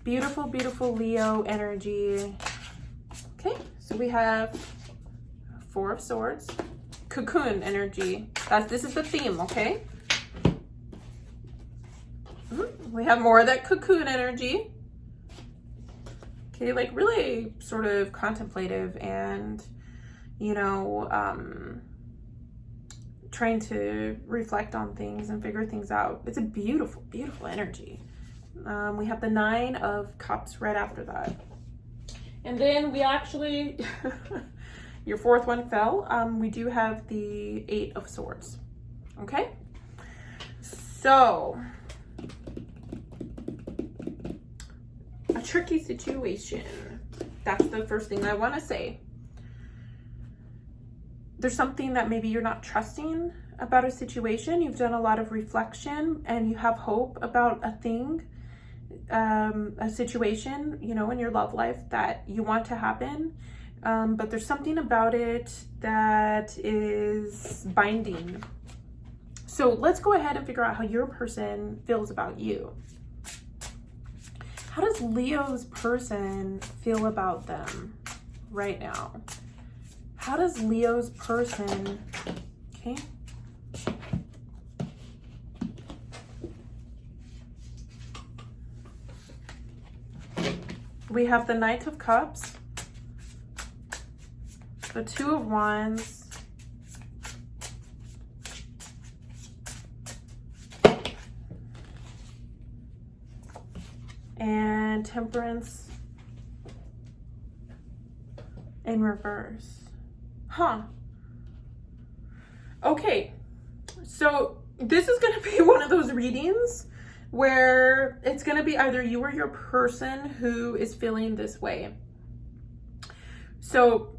Beautiful, beautiful Leo energy. Okay, so we have Four of Swords. Cocoon energy. This is the theme, okay? We have more of that cocoon energy. Okay, like really sort of contemplative and, you know, trying to reflect on things and figure things out. It's a beautiful, beautiful energy. We have the Nine of Cups right after that. And then we actually, your fourth one fell. We do have the Eight of Swords. Okay? So, a tricky situation. That's the first thing I want to say. There's something that maybe you're not trusting about a situation. You've done a lot of reflection and you have hope about a thing, a situation, you know, in your love life that you want to happen. But there's something about it that is binding. So let's go ahead and figure out how your person feels about you. How does Leo's person feel about them right now? How does Leo's person, okay? We have the Knight of Cups, the Two of Wands, and Temperance in reverse. Huh. Okay, so this is going to be one of those readings where it's going to be either you or your person who is feeling this way. So,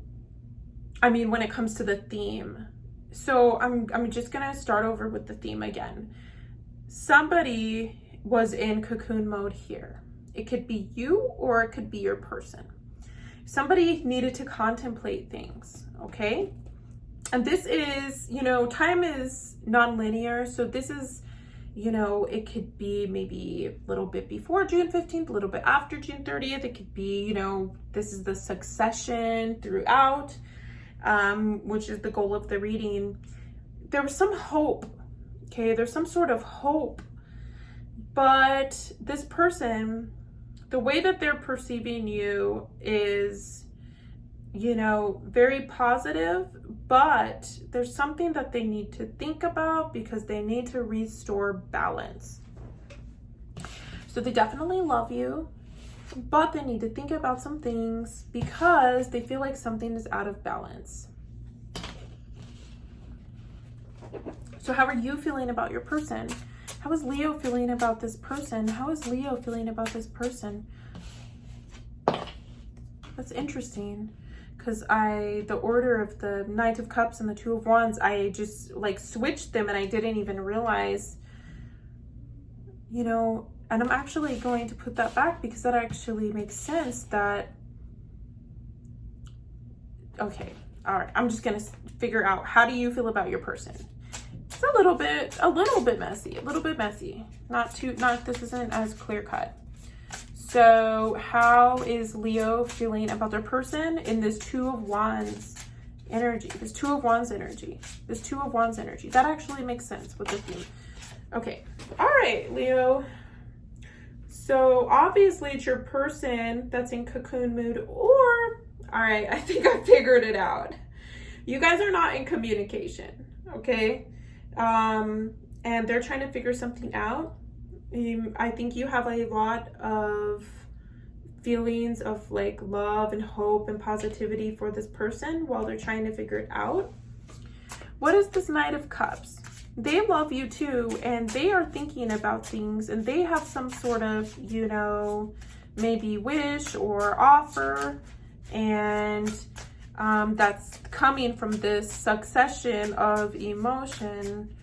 I mean, when it comes to the theme. So I'm just going to start over with the theme again. Somebody was in cocoon mode here. It could be you or it could be your person. Somebody needed to contemplate things, okay? And this is, you know, time is non-linear. So this is, you know, it could be maybe a little bit before June 15th, a little bit after June 30th. It could be, you know, this is the succession throughout, which is the goal of the reading. There was some hope, okay? There's some sort of hope. But this person, the way that they're perceiving you is, you know, very positive, but there's something that they need to think about because they need to restore balance. So they definitely love you, but they need to think about some things because they feel like something is out of balance. So how are you feeling about your person? How is Leo feeling about this person? How is Leo feeling about this person? That's interesting because the order of the Knight of Cups and the Two of Wands, I just like switched them and I didn't even realize, you know, and I'm actually going to put that back because that actually makes sense that, okay, all right, I'm just going to figure out how do you feel about your person? It's a little bit messy, this isn't as clear cut. So how is Leo feeling about their person in this Two of Wands energy? This Two of Wands energy. That actually makes sense with the theme. Okay. All right, Leo. So obviously it's your person that's in cocoon mood, or, all right, I think I figured it out. You guys are not in communication, okay? And they're trying to figure something out. I think you have a lot of feelings of like love and hope and positivity for this person while they're trying to figure it out. What is this Knight of Cups? They love you too, and they are thinking about things, and they have some sort of, you know, maybe wish or offer, and that's coming from this succession of emotion.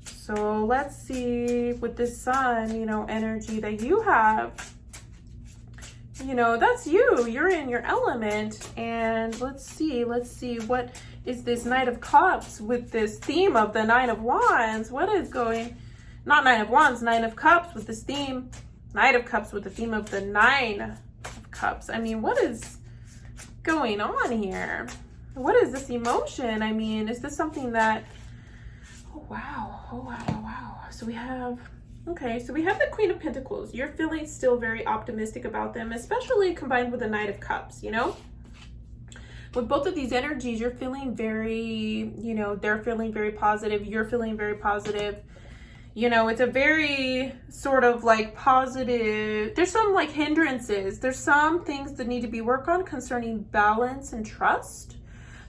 So let's see with this Sun, you know, energy that you have, you know, that's you're in your element. And let's see what is this Knight of Cups with this theme of the Nine of Wands. What is going, not Nine of Wands, Nine of Cups with this theme, Knight of Cups with the theme of the Nine of Cups. I mean, what is going on here? What is this emotion? I mean, is this something that, oh wow, oh wow, oh wow. So we have, okay, so we have the Queen of Pentacles. You're feeling still very optimistic about them, especially combined with the Knight of Cups, you know? With both of these energies, you're feeling very, you know, they're feeling very positive. You're feeling very positive. You know, it's a very sort of like positive. There's some like hindrances. There's some things that need to be worked on concerning balance and trust.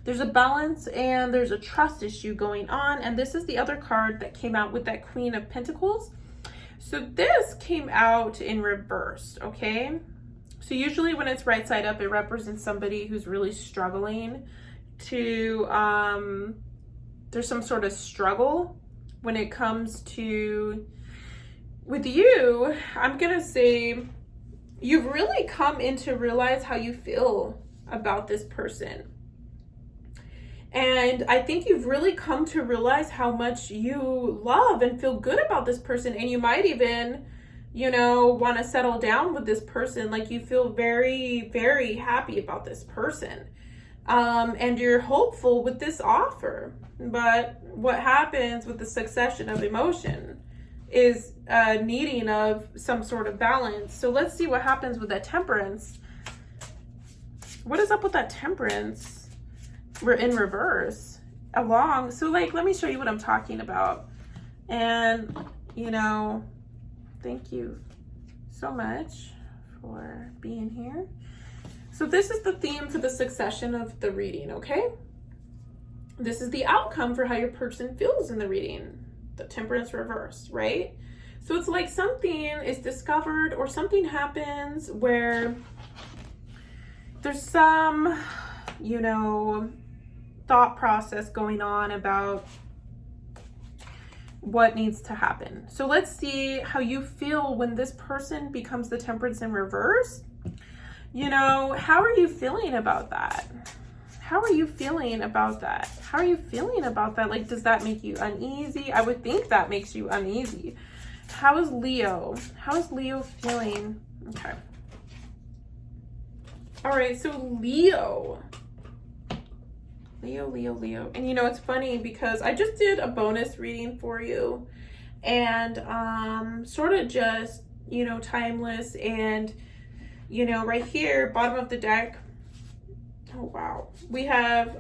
There's a balance and there's a trust issue going on. And this is the other card that came out with that Queen of Pentacles. So this came out in reverse, okay? So usually when it's right side up, it represents somebody who's really struggling to, there's some sort of struggle when it comes to, with you, I'm gonna say, you've really come in to realize how you feel about this person. And I think you've really come to realize how much you love and feel good about this person. And you might even, you know, want to settle down with this person. Like you feel very, very happy about this person. And you're hopeful with this offer. But what happens with the succession of emotion is needing of some sort of balance. So let's see what happens with that Temperance. What is up with that Temperance? We're in reverse along. So like, let me show you what I'm talking about. And, you know, thank you so much for being here. So this is the theme for the succession of the reading, okay? This is the outcome for how your person feels in the reading, the Temperance reverse, right? So it's like something is discovered or something happens where there's some, you know, thought process going on about what needs to happen. So let's see how you feel when this person becomes the Temperance in reverse. You know, how are you feeling about that? How are you feeling about that? How are you feeling about that? Like, does that make you uneasy? I would think that makes you uneasy. How is Leo? How is Leo feeling? Okay. All right, so Leo. Leo. And you know, it's funny because I just did a bonus reading for you and sort of just, you know, timeless. And, you know, right here, bottom of the deck, oh wow, we have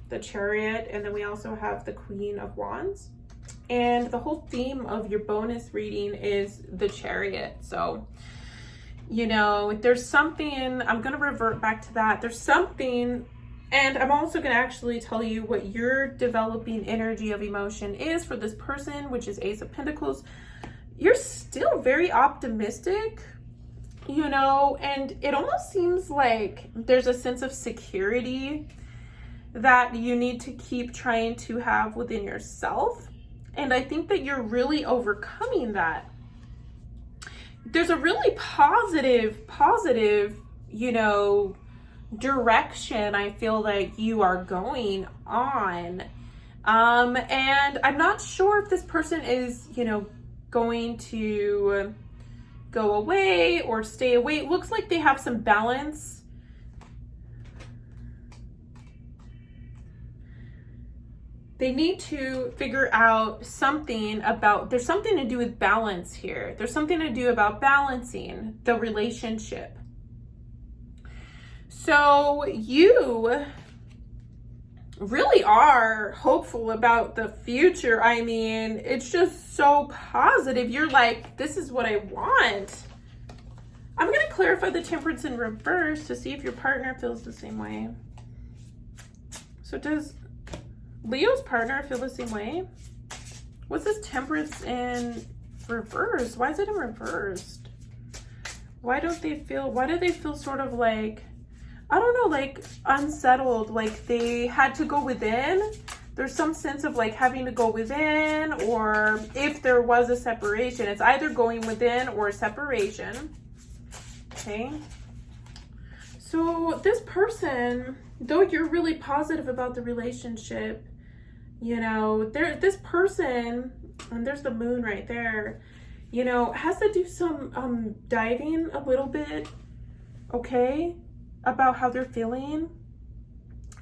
the Chariot, and then we also have the Queen of Wands. And the whole theme of your bonus reading is the Chariot. So, you know, there's something, I'm going to revert back to that. There's something, and I'm also going to actually tell you what your developing energy of emotion is for this person, which is Ace of Pentacles. You're still very optimistic, you know, and it almost seems like there's a sense of security that you need to keep trying to have within yourself. And I think that you're really overcoming that. There's a really positive, you know, direction I feel like you are going on. And I'm not sure if this person is, you know, going to go away or stay away. It looks like they have some balance. They need to figure out something about, there's something to do with balance here. There's something to do about balancing the relationship. So you really are hopeful about the future. I mean, it's just so positive. You're like, this is what I want. I'm going to clarify the Temperance in reverse to see if your partner feels the same way. So does Leo's partner feel the same way? What's this Temperance in reverse? Why is it in reversed? Why do they feel sort of like, I don't know, like unsettled, like they had to go within? There's some sense of like having to go within, or if there was a separation, it's either going within or separation. Okay. So this person, though you're really positive about the relationship, you know, this person, and there's the moon right there, you know, has to do some diving a little bit, okay, about how they're feeling.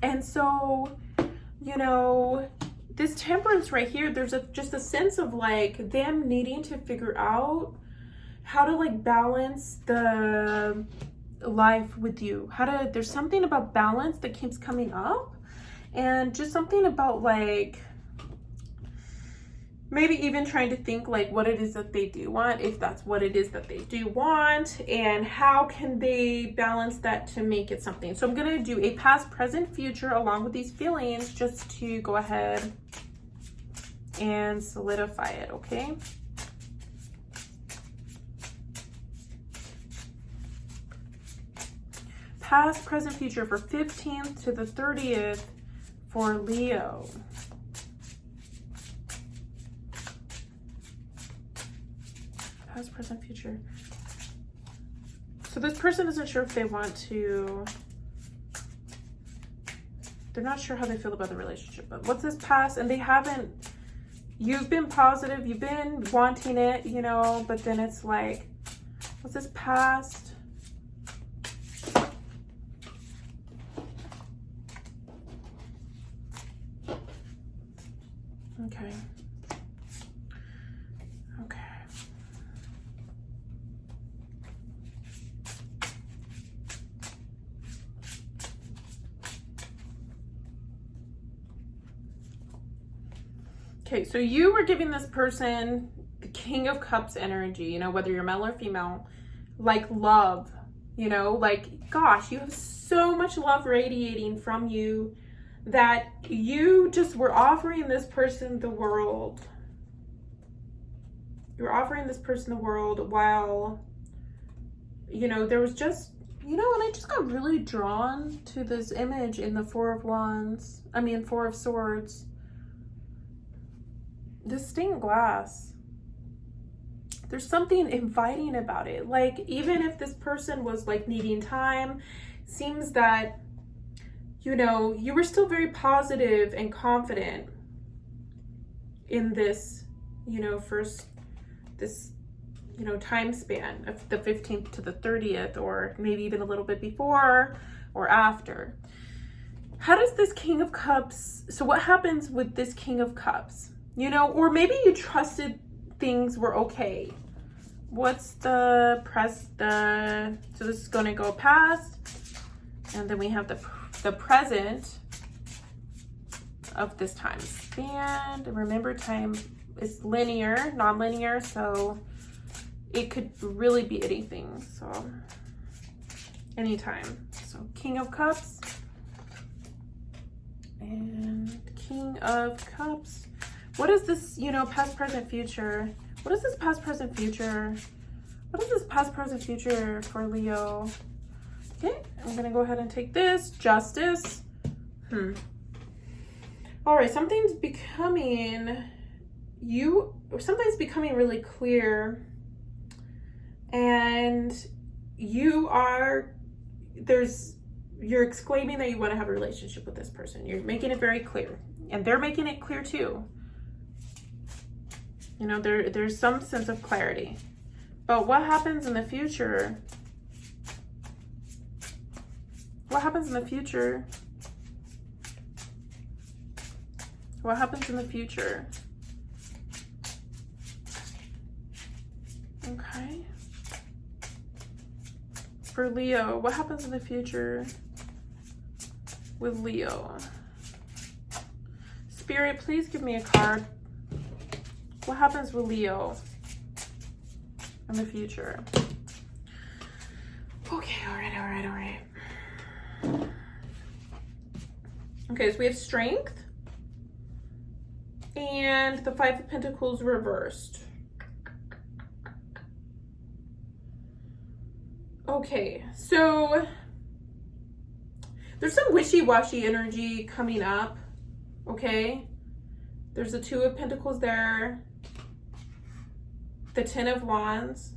And so, you know, this Temperance right here, there's just a sense of like them needing to figure out how to like balance the life with you. There's something about balance that keeps coming up, and just something about like maybe even trying to think like what it is that they do want, if that's what it is that they do want, and how can they balance that to make it something. So I'm going to do a past, present, future along with these feelings just to go ahead and solidify it, okay? Past, present, future for 15th to the 30th for Leo. Past, present, future. So this person isn't sure if they want to, they're not sure how they feel about the relationship, but what's this past? And they haven't, you've been positive, you've been wanting it, you know, but then it's like, what's this past? Okay. Okay. Okay, so you were giving this person the King of Cups energy, you know, whether you're male or female, like love, you know, like, gosh, you have so much love radiating from you that you just were offering this person the world. You're offering this person the world while, you know, there was just, you know, and I just got really drawn to this image in the Four of Swords. This stained glass. There's something inviting about it. Like, even if this person was like needing time, seems that, you know, you were still very positive and confident in this, you know, you know, time span of the 15th to the 30th, or maybe even a little bit before or after. How does this King of Cups, so what happens with this King of Cups? You know, or maybe you trusted things were okay. What's so this is going to go past, and then we have the present of this time span. Remember, time is linear, non-linear, so it could really be anything. So anytime. So King of Cups and King of Cups. What is this, you know, past, present, future? What is this past, present, future? What is this past, present, future for Leo? Okay, I'm gonna go ahead and take this. Justice. All right, something's becoming really clear, and you're exclaiming that you want to have a relationship with this person. You're making it very clear, and they're making it clear too. You know, there's some sense of clarity. But what happens in the future? What happens in the future? What happens in the future? Okay. For Leo, what happens in the future with Leo? Spirit, please give me a card. What happens with Leo in the future? Okay, all right. Okay, so we have Strength and the Five of Pentacles reversed. Okay, so there's some wishy-washy energy coming up, okay? There's the Two of Pentacles there, the Ten of Wands,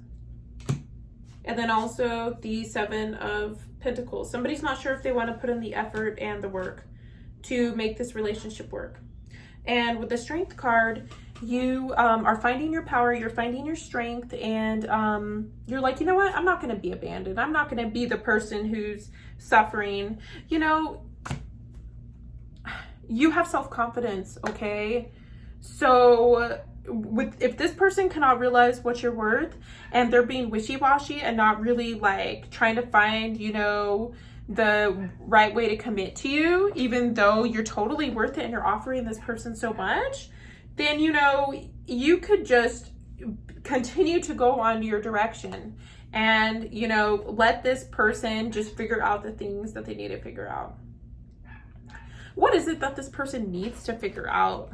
and then also the Seven of Pentacles. Somebody's not sure if they want to put in the effort and the work to make this relationship work. And with the Strength card, you are finding your power, you're finding your strength, and you're like, you know what, I'm not going to be abandoned. I'm not going to be the person who's suffering. You know, you have self-confidence, okay? So if this person cannot realize what you're worth, and they're being wishy-washy and not really like trying to find, you know, the right way to commit to you, even though you're totally worth it and you're offering this person so much, then, you know, you could just continue to go on your direction and, you know, let this person just figure out the things that they need to figure out. What is it that this person needs to figure out?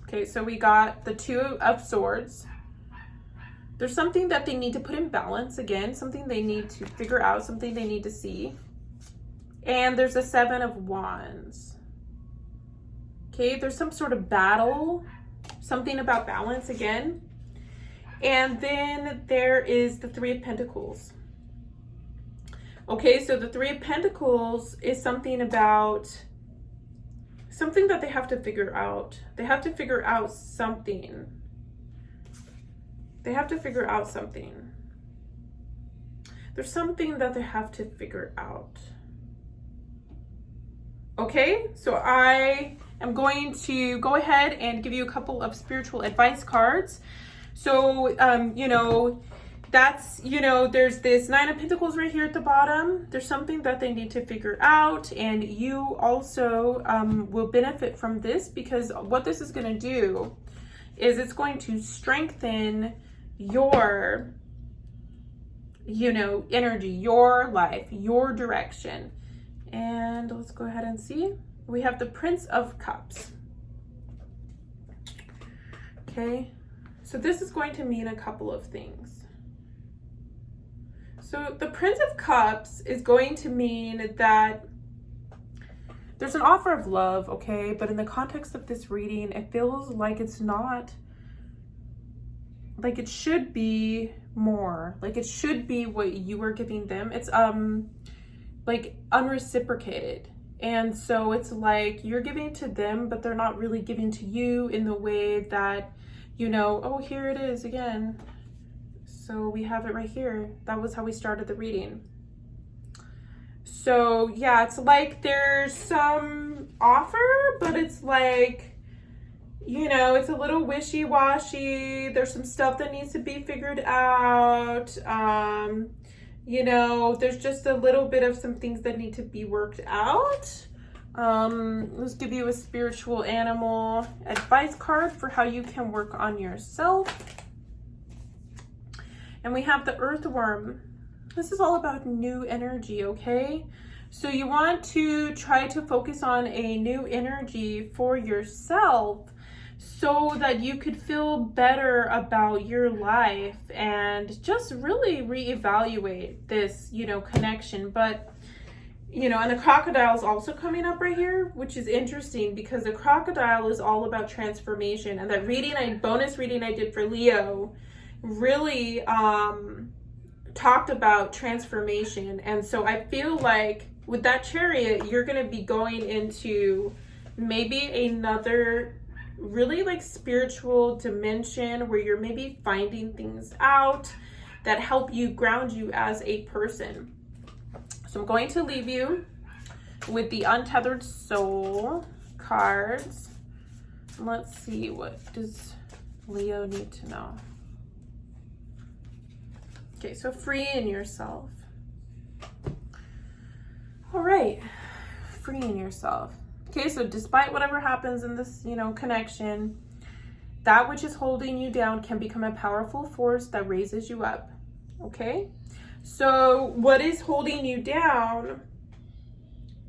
Okay, so we got the Two of Swords. There's something that they need to put in balance, again, something they need to figure out, something they need to see. And there's a Seven of Wands. Okay, there's some sort of battle, something about balance again. And then there is the Three of Pentacles. Okay, so the Three of Pentacles is something about something that they have to figure out. They have to figure out something. They have to figure out something. There's something that they have to figure out. Okay, so I am going to go ahead and give you a couple of spiritual advice cards. So, you know, that's, you know, there's this Nine of Pentacles right here at the bottom. There's something that they need to figure out, and you also will benefit from this, because what this is going to do is it's going to strengthen your, you know, energy, your life, your direction. And let's go ahead and see. We have the Prince of Cups. Okay, so this is going to mean a couple of things. So the Prince of Cups is going to mean that there's an offer of love, okay? But in the context of this reading, it feels like it's not, like it should be more. Like it should be what you are giving them. It's like unreciprocated. And so it's like you're giving to them, but they're not really giving to you in the way that, you know, oh, here it is again. So we have it right here. That was how we started the reading. So yeah, it's like there's some offer, but it's like, you know, it's a little wishy-washy. There's some stuff that needs to be figured out. You know, there's just a little bit of some things that need to be worked out. Let's give you a spiritual animal advice card for how you can work on yourself. And we have the Earthworm. This is all about new energy, okay? So you want to try to focus on a new energy for yourself so that you could feel better about your life and just really reevaluate this, you know, connection. But, you know, and the crocodile is also coming up right here, which is interesting because the crocodile is all about transformation. And that reading, bonus reading I did for Leo really talked about transformation. And so I feel like with that chariot, you're going to be going into maybe another really like spiritual dimension where you're maybe finding things out that help you ground you as a person. So I'm going to leave you with the Untethered Soul cards. Let's see, what does Leo need to know? Okay, so freeing yourself. All right, freeing yourself. Okay, so despite whatever happens in this, you know, connection, that which is holding you down can become a powerful force that raises you up. Okay, so what is holding you down?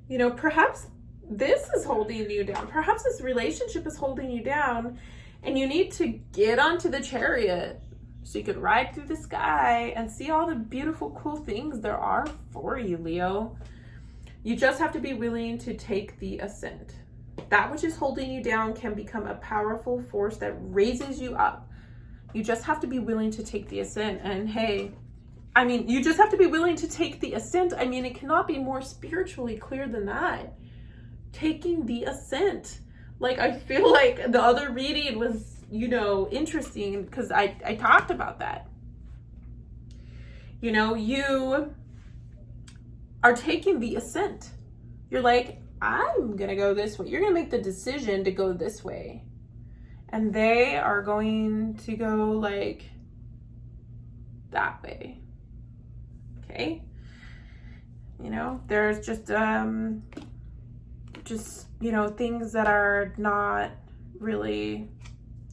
You know, perhaps this is holding you down. Perhaps this relationship is holding you down, and you need to get onto the chariot so you could ride through the sky and see all the beautiful, cool things there are for you, Leo. You just have to be willing to take the ascent. That which is holding you down can become a powerful force that raises you up. You just have to be willing to take the ascent. And hey, I mean, you just have to be willing to take the ascent. I mean, it cannot be more spiritually clear than that. Taking the ascent. Like, I feel like the other reading was, you know, interesting because I talked about that. You know, you are taking the ascent. You're like, I'm gonna go this way. You're gonna make the decision to go this way. And they are going to go like that way. Okay? You know, there's just you know, things that are not really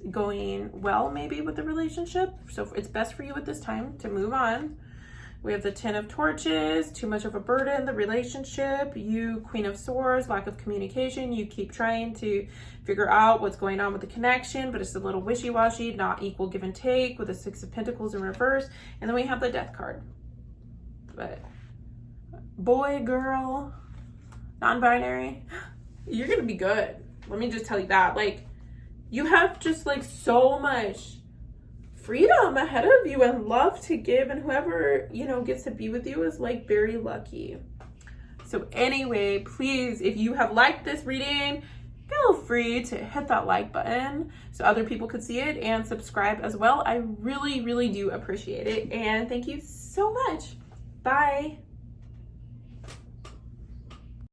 going well maybe with the relationship. So it's best for you at this time to move on. We have the 10 of Torches, too much of a burden, the relationship, you, Queen of Swords, lack of communication. You keep trying to figure out what's going on with the connection, but it's a little wishy-washy, not equal give and take, with the 6 of Pentacles in reverse. And then we have the Death card. But boy, girl, non-binary, you're gonna be good. Let me just tell you that. Like, you have just like so much freedom ahead of you and love to give, and whoever, you know, gets to be with you is like very lucky. So anyway, please, if you have liked this reading, feel free to hit that like button so other people could see it, and subscribe as well. I really, really do appreciate it, and thank you so much. Bye.